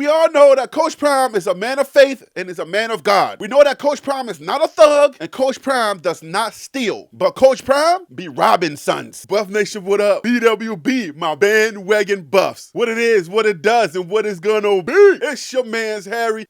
We all know that Coach Prime is a man of faith and is a man of God. We know that Coach Prime is not a thug and Coach Prime does not steal. But Coach Prime be robbing sons. Buff Nation, what up? BWB, my bandwagon buffs. What it is, what it does, and what it's gonna be. It's your man's Harry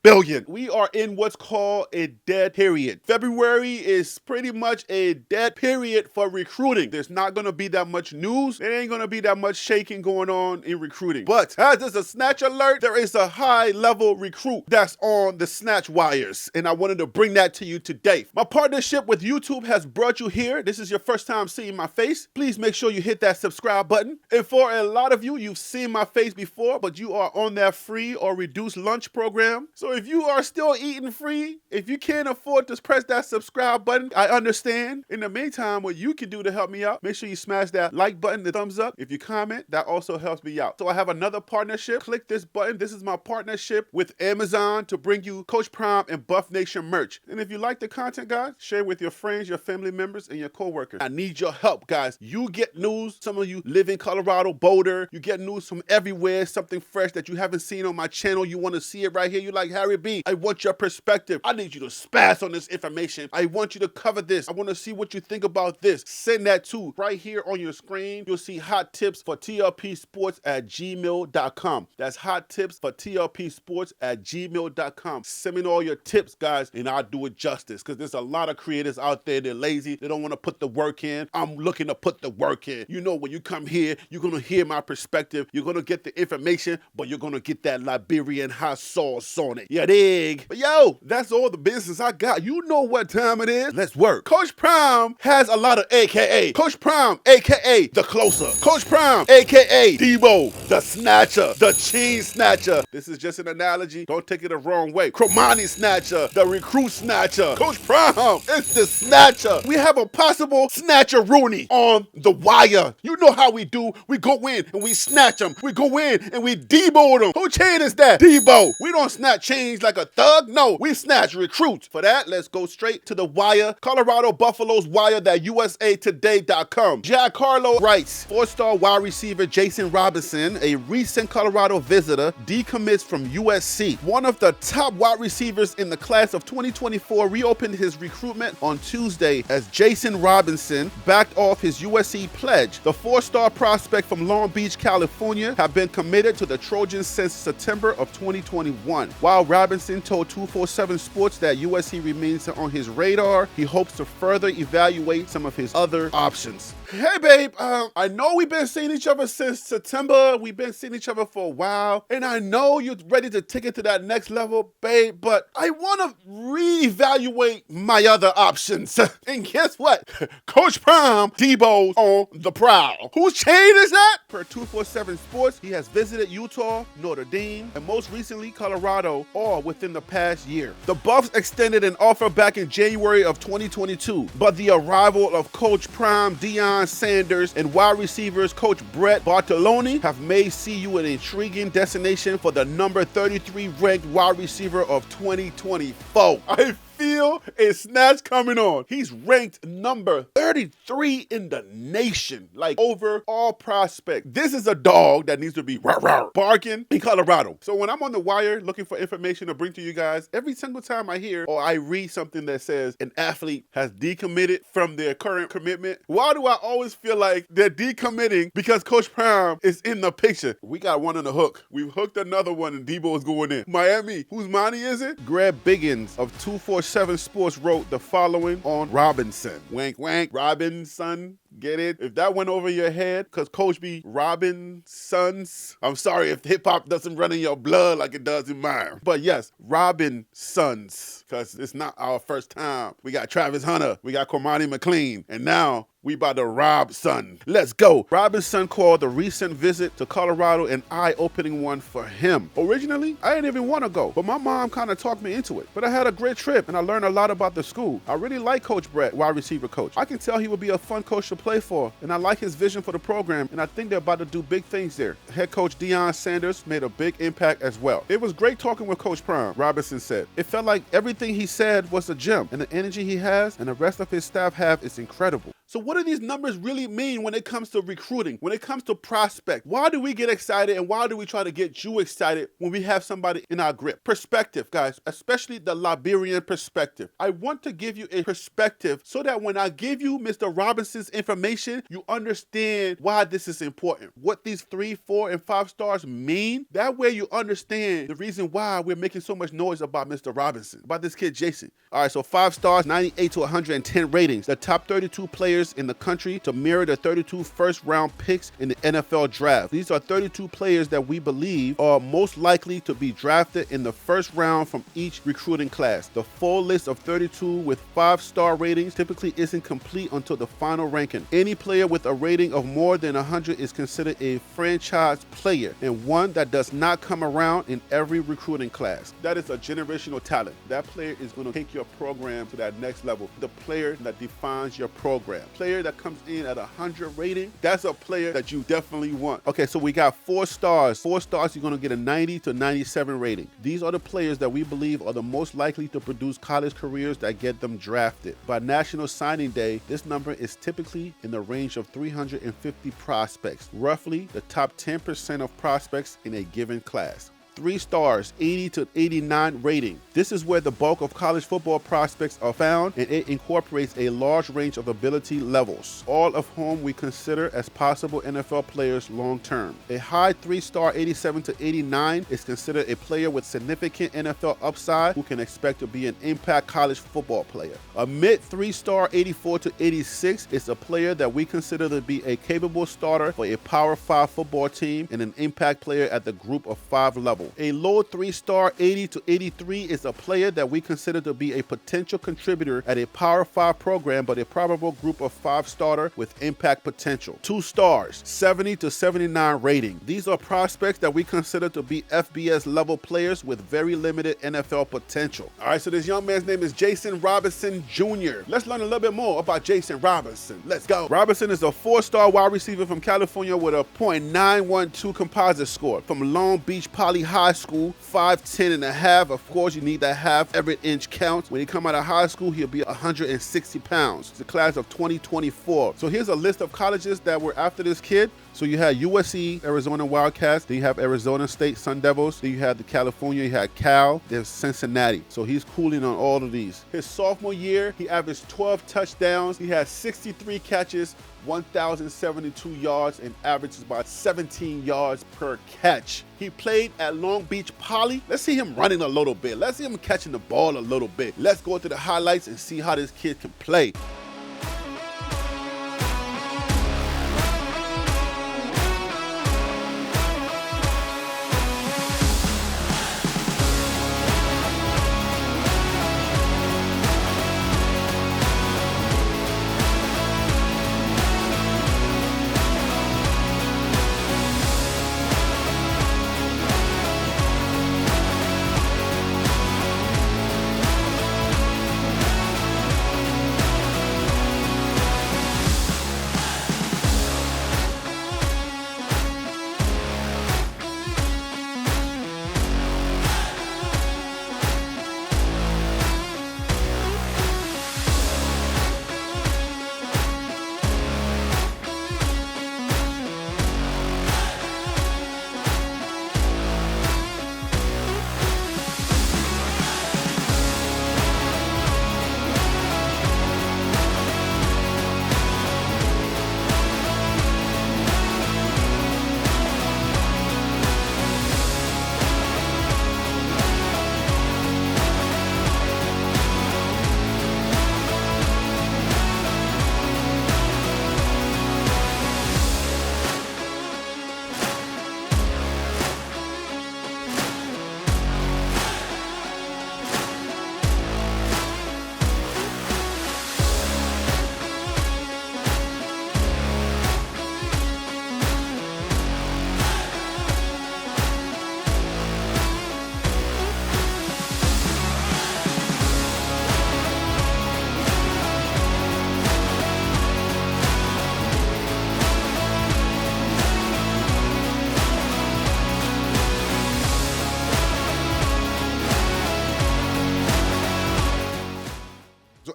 Billion. We are in what's called a dead period. February is pretty much a dead period for recruiting. There's not gonna be that much news. There ain't gonna be that much shaking going on in recruiting. But as there's a snatch alert, there is a high-level recruit that's on the snatch wires, and I wanted to bring that to you today. My partnership with YouTube has brought you here. This is your first time seeing my face. Please make sure you hit that subscribe button. And for a lot of you, you've seen my face before, but you are on that free or reduced lunch program. So if you are still eating free, if you can't afford to press that subscribe button, I understand. In the meantime, what you can do to help me out, make sure you smash that like button, the thumbs up. If you comment, that also helps me out. So I have another partnership. Click this button. This is my partnership with Amazon to bring you Coach Prime and Buff Nation merch. And if you like the content, guys, share with your friends, your family members, and your coworkers. I need your help, guys. You get news. Some of you live in Colorado, Boulder. You get news from everywhere, something fresh that you haven't seen on my channel. You want to see it right here. You like, Harry B, I want your perspective. I need you to spaz on this information. I want you to cover this. I want to see what you think about this. Send that to right here on your screen. You'll see hot tips for tlpsports@gmail.com. That's hot tips for tlpsports@gmail.com. Send me all your tips, guys, and I'll do it justice, because there's a lot of creators out there. They're lazy. They don't want to put the work in. I'm looking to put the work in. You know, when you come here, you're going to hear my perspective. You're going to get the information, but you're going to get that Liberian hot sauce on it. You dig? But yo, that's all the business I got. You know what time it is. Let's work. Coach Prime has a lot of AKA. Coach Prime, AKA the closer. Coach Prime, AKA Debo, the snatcher, the cheese snatcher. This is just an analogy. Don't take it the wrong way. Cromani snatcher, the recruit snatcher. Coach Prime is the snatcher. We have a possible snatcher Rooney on the wire. You know how we do. We go in and we snatch them. We go in and we Debo them. Who chain is that? Debo. We don't snatch chains like a thug. No, we snatch recruits. For that, let's go straight to the wire. Colorado Buffaloes wire, that usatoday.com. Jack Harlow writes, 4-star wide receiver Jason Robinson, a recent Colorado visitor, decommits from USC. One of the top wide receivers in the class of 2024 reopened his recruitment on Tuesday as Jason Robinson backed off his USC pledge. The 4-star prospect from Long Beach, California, had been committed to the Trojans since September of 2021. While Robinson told 247 Sports that USC remains on his radar, he hopes to further evaluate some of his other options. Hey, babe, I know we've been seeing each other since September. We've been seeing each other for a while, and I know you're ready to take it to that next level, babe, but I want to reevaluate my other options. And guess what? Coach Prime, Debo's on the prowl. Whose chain is that? Per 247 Sports, he has visited Utah, Notre Dame, and most recently Colorado, all within the past year. The Buffs extended an offer back in January of 2022, but the arrival of Coach Prime, Deion Sanders, and wide receivers Coach Brett Bartoloni have made CU an intriguing destination for the number 33 ranked wide receiver of 2024. I feel a snatch coming on. He's ranked number 33 in the nation, like over all prospect. This is a dog that needs to be barking in Colorado. So when I'm on the wire looking for information to bring to you guys, every single time I hear or I read something that says an athlete has decommitted from their current commitment, why do I always feel like they're decommitting because Coach Prime is in the picture? We got one on the hook. We've hooked another one and Debo is going in. Miami, whose money is it? Greg Biggins of 247 Sports wrote the following on Robinson. Wank, wank, Robinson. Get it? If that went over your head, because Coach B. Robinsons. I'm sorry if hip-hop doesn't run in your blood like it does in mine. But yes, Robinsons, because it's not our first time. We got Travis Hunter. We got Cormani McLean. And now we about to rob son. Let's go. Robinson called the recent visit to Colorado an eye-opening one for him. Originally, I didn't even want to go, but my mom kind of talked me into it. But I had a great trip, and I learned a lot about the school. I really like Coach Brett, wide receiver coach. I can tell he would be a fun coach to play for, and I like his vision for the program, and I think they're about to do big things there. Head coach Deion Sanders made a big impact as well. It was great talking with Coach Prime, Robinson said. It felt like everything he said was a gem, and the energy he has and the rest of his staff have is incredible. So what do these numbers really mean when it comes to recruiting, when it comes to prospect? Why do we get excited and why do we try to get you excited when we have somebody in our grip? Perspective, guys, especially the Liberian perspective. I want to give you a perspective so that when I give you Mr. Robinson's information, you understand why this is important, what these 3, 4, and 5 stars mean. That way you understand the reason why we're making so much noise about Mr. Robinson, about this kid Jason. All right, so 5 stars, 98 to 110 ratings. The top 32 players in the country to mirror the 32 first-round picks in the NFL draft. These are 32 players that we believe are most likely to be drafted in the first round from each recruiting class. The full list of 32 with 5-star ratings typically isn't complete until the final ranking. Any player with a rating of more than 100 is considered a franchise player and one that does not come around in every recruiting class. That is a generational talent. That player is going to take your program to that next level. The player that defines your program. Player that comes in at 100 rating, that's a player that you definitely want. Okay, so we got 4 stars. 4 stars, you're going to get a 90 to 97 rating. These are the players that we believe are the most likely to produce college careers that get them drafted. By National Signing Day, this number is typically in the range of 350 prospects, roughly the top 10% of prospects in a given class. 3 stars, 80 to 89 rating. This is where the bulk of college football prospects are found, and it incorporates a large range of ability levels, all of whom we consider as possible NFL players long term. A high 3-star, 87 to 89 is considered a player with significant NFL upside who can expect to be an impact college football player. A mid 3-star, 84 to 86 is a player that we consider to be a capable starter for a Power 5 football team and an impact player at the group of 5 level. A low 3-star, 80 to 83 is a player that we consider to be a potential contributor at a Power 5 program, but a probable group of 5 starter with impact potential. 2 stars, 70 to 79 rating. These are prospects that we consider to be FBS level players with very limited NFL potential. All right, so this young man's name is Jason Robinson Jr. Let's learn a little bit more about Jason Robinson. Let's go. Robinson is a 4-star wide receiver from California with a .912 composite score from Long Beach Poly High School, 5'10 and a half. Of course, you need that half. Every inch counts. When he come out of high school, he'll be 160 pounds. It's the class of 2024. So here's a list of colleges that were after this kid. So you had USC, Arizona Wildcats. Then you have Arizona State Sun Devils. Then you had the California. You had Cal. There's Cincinnati. So he's cooling on all of these. His sophomore year, he averaged 12 touchdowns. He had 63 catches, 1,072 yards, and averages about 17 yards per catch. He played at Long Beach Poly. Let's see him running a little bit. Let's see him catching the ball a little bit. Let's go to the highlights and see how this kid can play.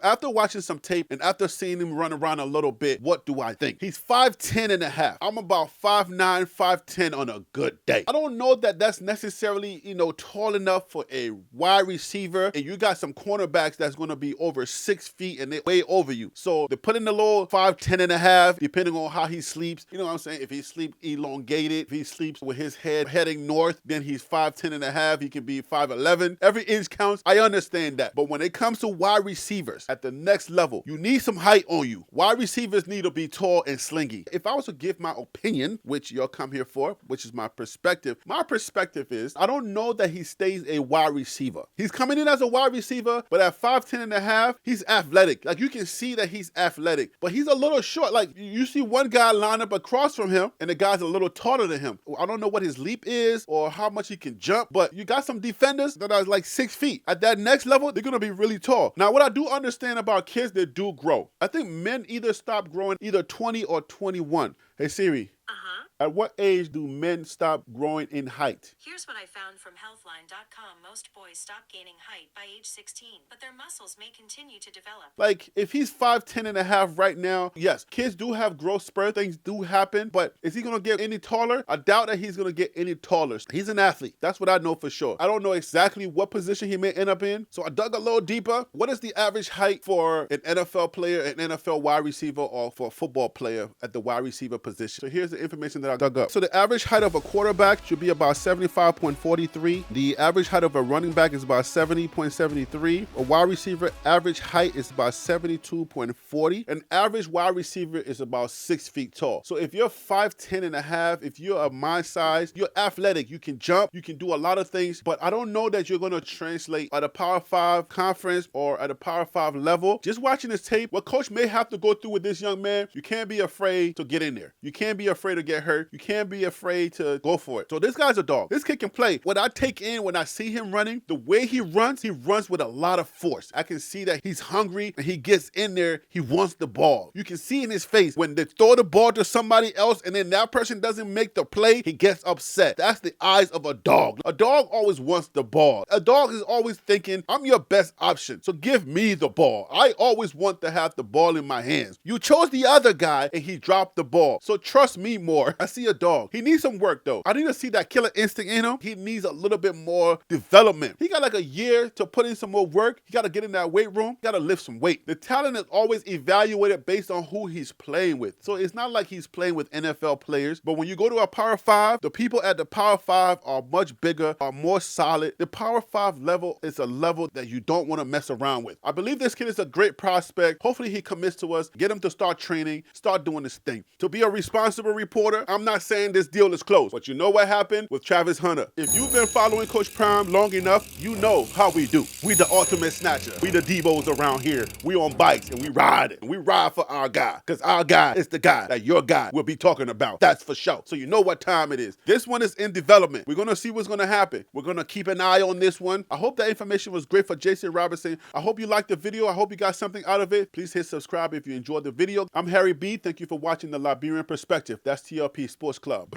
after watching some tape and after seeing him run around a little bit, what do I think? He's 5'10 and a half. I'm about 5'9", 5'10 on a good day. I don't know that that's necessarily, tall enough for a wide receiver, and you got some cornerbacks that's going to be over 6 feet and they're way over you. So they're putting the low 5'10 and a half, depending on how he sleeps. You know what I'm saying? If he sleeps elongated, if he sleeps with his head heading north, then he's 5'10 and a half. He can be 5'11. Every inch counts. I understand that. But when it comes to wide receivers at the next level, you need some height on you. Wide receivers need to be tall and slingy. If I was to give my opinion, which you'll come here for, which is my perspective is I don't know that he stays a wide receiver. He's coming in as a wide receiver, but at 5'10 and a half, he's athletic. Like, you can see that he's athletic, but he's a little short. Like, you see one guy line up across from him, and the guy's a little taller than him. I don't know what his leap is or how much he can jump, but you got some defenders that are like 6 feet. At that next level, they're going to be really tall. Now, what I do understand about kids that do grow, I think men either stop growing either 20 or 21. Hey, Siri. At what age do men stop growing in height? Here's what I found from healthline.com. Most boys stop gaining height by age 16, but their muscles may continue to develop. Like, if he's 5'10 and a half right now, yes, kids do have growth spurts, things do happen, but is he going to get any taller? I doubt that he's going to get any taller. He's an athlete. That's what I know for sure. I don't know exactly what position he may end up in, so I dug a little deeper. What is the average height for an NFL player, an NFL wide receiver, or for a football player at the wide receiver position? So here's the information that I dug up. So the average height of a quarterback should be about 75.43. The average height of a running back is about 70.73. A wide receiver average height is about 72.40. An average wide receiver is about 6 feet tall. So if you're 5'10 and a half, if you're of my size, you're athletic. You can jump, you can do a lot of things, but I don't know that you're going to translate at a Power 5 conference or at a Power 5 level. Just watching this tape, what coach may have to go through with this young man, you can't be afraid to get in there. You can't be afraid to get hurt. You can't be afraid to go for it. So this guy's a dog. This kid can play. What I take in when I see him running, the way he runs with a lot of force. I can see that he's hungry and he gets in there. He wants the ball. You can see in his face when they throw the ball to somebody else and then that person doesn't make the play, he gets upset. That's the eyes of a dog. A dog always wants the ball. A dog is always thinking, I'm your best option, so give me the ball. I always want to have the ball in my hands. You chose the other guy and he dropped the ball. So trust me more. I see a dog. He needs some work though. I need to see that killer instinct in him. He needs a little bit more development. He got like a year to put in some more work. He got to get in that weight room. He got to lift some weight. The talent is always evaluated based on who he's playing with. So it's not like he's playing with NFL players, but when you go to a Power 5, the people at the Power 5 are much bigger, are more solid. The Power 5 level is a level that you don't want to mess around with. I believe this kid is a great prospect. Hopefully he commits to us, get him to start training, start doing this thing. To be a responsible reporter, I'm not saying this deal is closed, but you know what happened with Travis Hunter. If you've been following Coach Prime long enough, you know how we do. We the ultimate snatcher. We the Devos around here. We on bikes and we ride it. And we ride for our guy, because our guy is the guy that your guy will be talking about. That's for sure. So you know what time it is. This one is in development. We're going to see what's going to happen. We're going to keep an eye on this one. I hope that information was great for Jason Robinson. I hope you liked the video. I hope you got something out of it. Please hit subscribe if you enjoyed the video. I'm Harry B. Thank you for watching The Liberian Perspective. That's TLP Sports Club.